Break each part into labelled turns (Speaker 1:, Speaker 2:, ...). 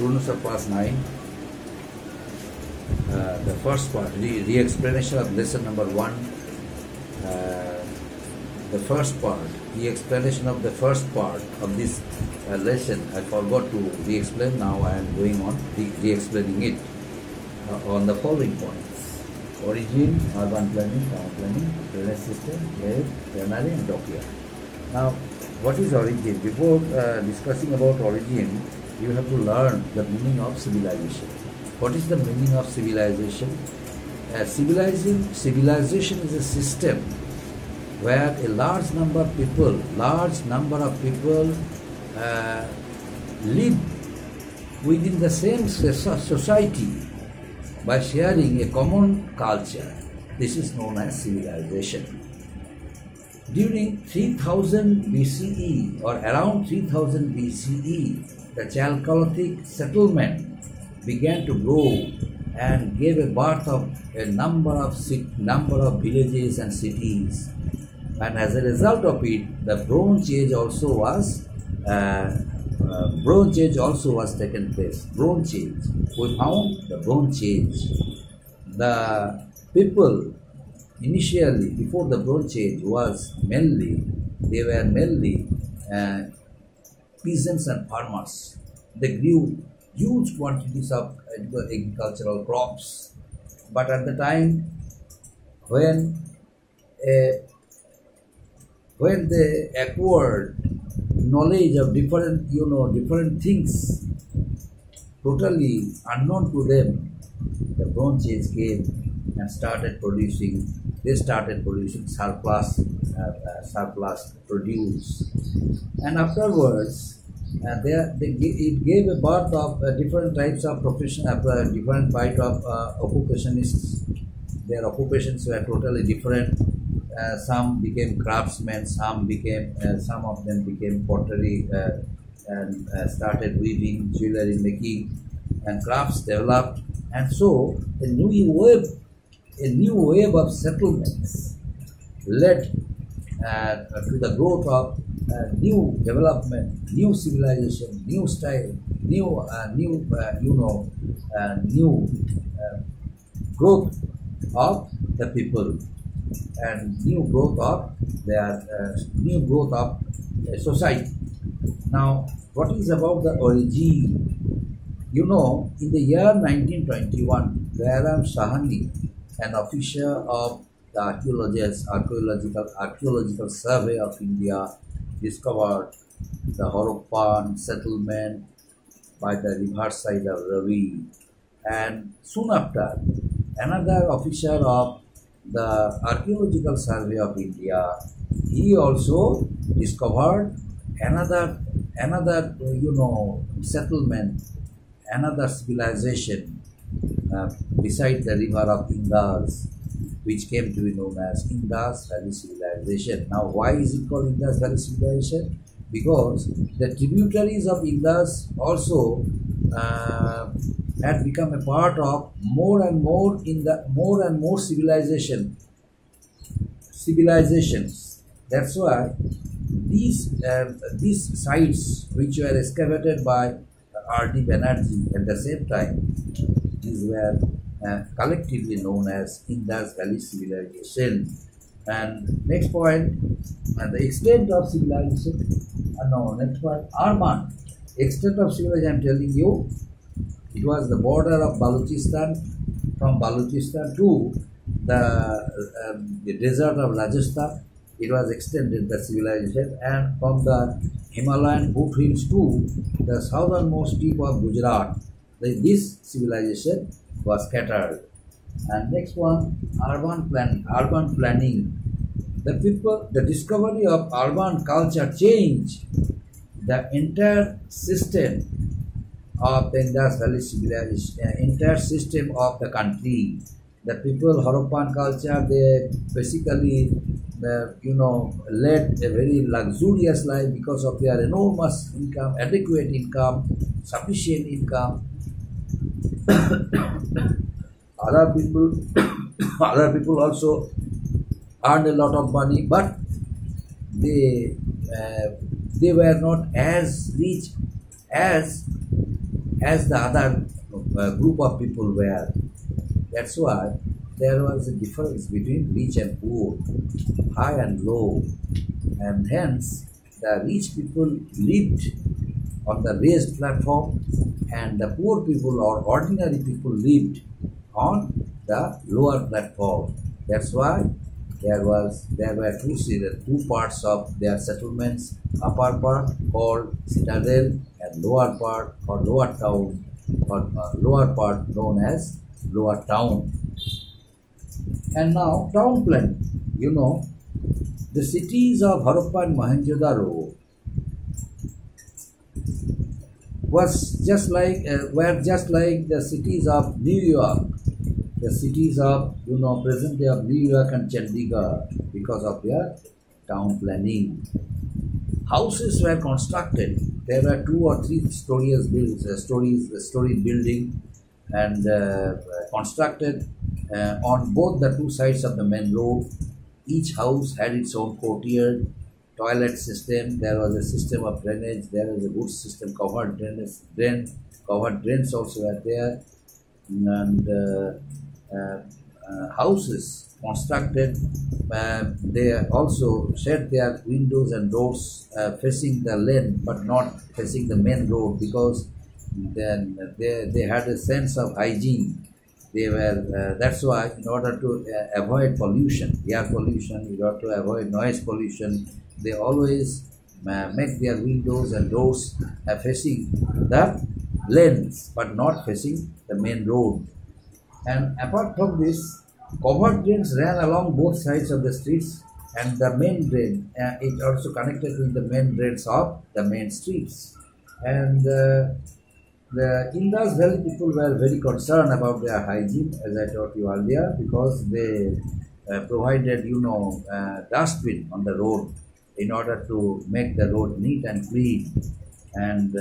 Speaker 1: students of class 9, the first part, re-explanation of lesson number 1, the first part, the explanation of the first part of this lesson. I forgot to re-explain, now I am going on re-explaining it on the following points: origin, urban planning, town planning, drainage system, air, granary and dockyard. Now, what is origin? Before discussing about origin, you have to learn the meaning of civilization. What is the meaning of civilization? Civilization is a system where a large number of people live within the same society by sharing a common culture. This is known as civilization. During 3000 BCE or around 3000 BCE, the Chalcolithic settlement began to grow and gave a birth of a number of villages and cities. And as a result of it, the Bronze Age also was taken place. Bronze Age. We found the Bronze Age. The people initially, before the Bronze Age, they were mainly peasants and farmers. They grew huge quantities of agricultural crops. But at the time when they acquired knowledge of different things totally unknown to them, the Bronze Age came and started producing surplus produce, and afterwards it gave a birth of different types of different types of occupationists. Their occupations were totally different. Some became craftsmen, some of them became pottery and started weaving, jewelry making, and crafts developed. And so a new wave of settlements led to the growth of new development, new civilization, new style, new growth of the people, and new growth of society. Now, what is about the origin? In the year 1921, Jairam Sahani, an officer of the Archaeological Survey of India, discovered the Harappan settlement by the riverside of Ravi, and soon after, another officer of the Archaeological Survey of India, he also discovered another settlement, another civilization beside the river of Indus, which came to be known as Indus Valley Civilization. Now, why is it called Indus Valley Civilization? Because the tributaries of Indus also had become a part of more and more civilizations. That's why these sites, which were excavated by R.D. Banerjee at the same time, these were collectively known as Indus Valley Civilization. And next point, the extent of civilization. Next point, urban. Extent of civilization, I am telling you, it was the border of Balochistan, from Balochistan to the desert of Rajasthan. It was extended, the civilization, and from the Himalayan foothills to the southernmost tip of Gujarat, this civilization was scattered. And next one, urban planning. The discovery of urban culture changed the entire system of the Indus Valley Civilization, entire system of the country. The people, Harappan culture, they basically led a very luxurious life because of their enormous income, adequate income, sufficient income. Other people also earned a lot of money, but they were not as rich as as the other group of people were. That's why there was a difference between rich and poor, high and low, and hence the rich people lived on the raised platform and the poor people or ordinary people lived on the lower platform. That's why there were two parts of their settlements, upper part called citadel and lower part or lower town or lower part known as lower town. And now town planning. You know, the cities of Harappa and Mohenjo-daro were just like the cities of New York, the cities of present day of New York and Chandigarh, because of their town planning. Houses were constructed. There were 2 or 3 storied building and constructed on both the 2 sides of the main road. Each house had its own courtyard, toilet system. There was a system of drainage. There was a good system, covered drains also were there, and houses constructed. They also set their windows and doors facing the lane, but not facing the main road, because then they had a sense of hygiene. They were that's why, in order to avoid pollution, air pollution, in order to avoid noise pollution, they always make their windows and doors facing the lanes, but not facing the main road. And apart from this, covered drains ran along both sides of the streets, and the main drain it also connected with the main drains of the main streets. And the Indus Valley people were very concerned about their hygiene, as I told you earlier, because they provided, dustbin on the road in order to make the road neat and clean. And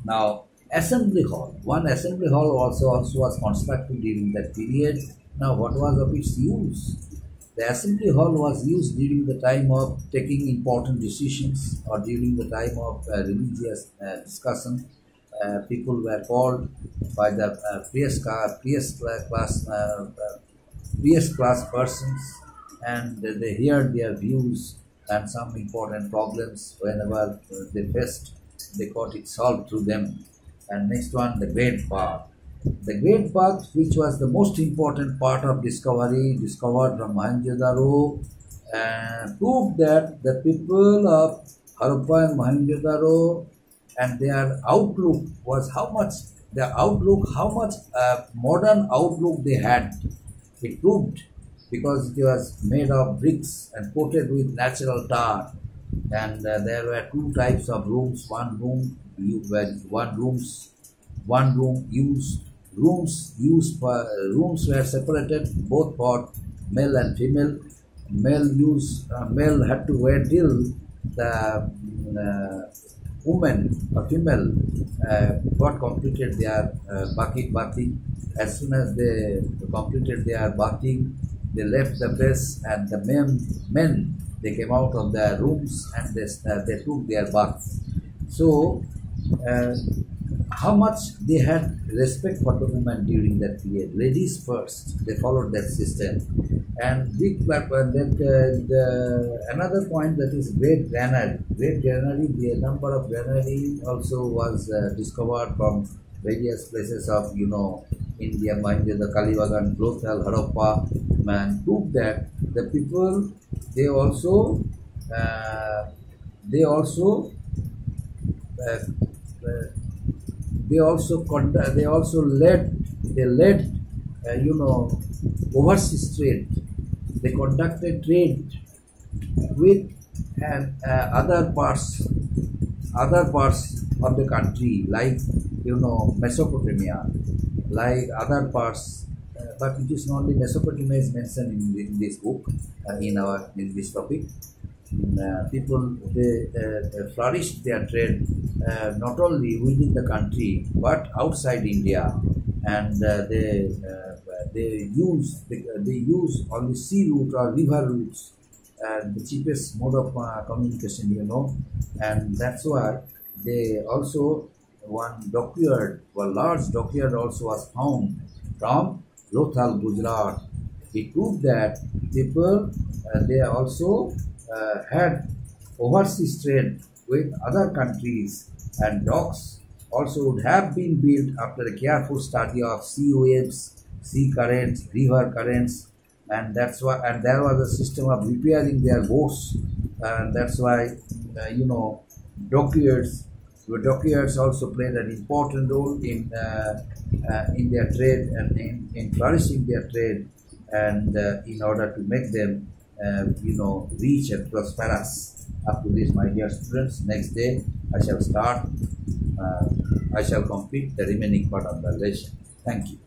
Speaker 1: now assembly hall, one assembly hall also was constructed during that period. Now, what was of its use? The assembly hall was used during the time of taking important decisions or during the time of religious discussion. People were called by the PS class persons, and they heard their views and some important problems. Whenever they faced, they got it solved through them. And next one, the Great Path. The Great Path, which was the most important part of discovered from Mohenjo-daro, proved that the people of Harappa and Mohenjo-daro and their outlook was how much modern outlook they had. It proved, because it was made of bricks and coated with natural tar, and there were 2 types of rooms. Rooms were separated both for male and female. Male had to wait till the woman or female got completed their bathing. As soon as they completed their bathing, they left the place, and the men they came out of their rooms and they took their bath. So how much they had respect for the women during that period. Ladies first, they followed that system. And another point, that is great granary. The number of granary also was discovered from various places of India, the Kalibagan, Lothal, Harappa, and proved that the people they also led overseas trade. They conducted trade with other parts of the country, like Mesopotamia, like other parts, but it is not only Mesopotamia is mentioned in this book, in this topic. People they flourished their trade not only within the country but outside India, and they use only sea route or river routes, the cheapest mode of communication, and that's why they also one dockyard, one large dockyard also was found from Lothal, Gujarat. It proved that people they also had overseas trade with other countries, and docks also would have been built after a careful study of sea waves, sea currents, river currents, and that's why. And there was a system of repairing their boats, and that's why dockyards. The dockyards also played an important role in their trade and in flourishing their trade, and in order to make them rich and prosperous. Up to this, my dear students, next day I shall complete the remaining part of the lesson. Thank you.